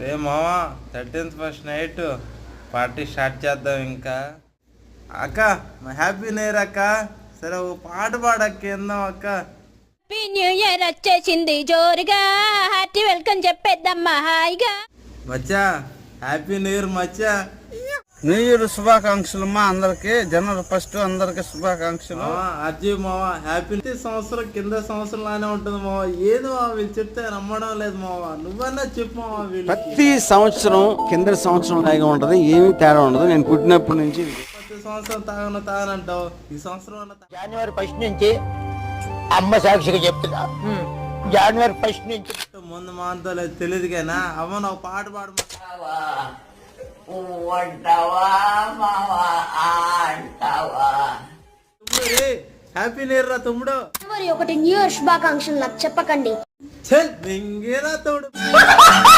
రే మావా 13th first night party start చేద్దాం ఇంకా. అక్క హ్యాపీ న్యూ ఇయర్ అక్క. సరే ఓ పాట పాడక్క ఏందాం అక్క. హ్యాపీ న్యూ ఇయర్ వచ్చేసింది జోరుగా, హార్టీ వెల్కమ్ చెప్పేద్దామ్మా హాయిగా. మచ్చా హ్యాపీ న్యూ ఇయర్ మచ్చా. న్యూ ఇయర్ శుభాకాంక్షలు మా అందరికి, జనవరి 1 అందరికి శుభాకాంక్షలు. అజ్జీ మావా హ్యాపీ సంవత్సరం కింద సంవత్సరం లానే ఉంటుంది మావా. ఏది మావా వీళ్ళు చెప్తే నమ్మడం లేదు మావా, నువ్వన్నా చెప్పు మావా. వీళ్ళు ప్రతి సంవత్సరం కింద సంవత్సరం లాగా ఉంటది, ఏమీ తేడా ఉండదు. నేను పుట్టినప్పటి నుంచి ప్రతి సంవత్సరం తాగనంటావు, ఈ సంవత్సరం జనవరి 1 నుంచి అమ్మ సాక్షిగా చెప్తున్నా. జనవరి 1 నుంచి ముందు మా అంతా లేదు తెలియదుగానా. అమ్మ నాకు పాట పాడమంటావా? హ్యాపీ న్యూ ఇయర్ రా తమ్ముడు. మరి 1 న్యూ ఇయర్ శుభాకాంక్షలు నాకు చెప్పకండి. చల్ మింగేరా తమ్ముడు.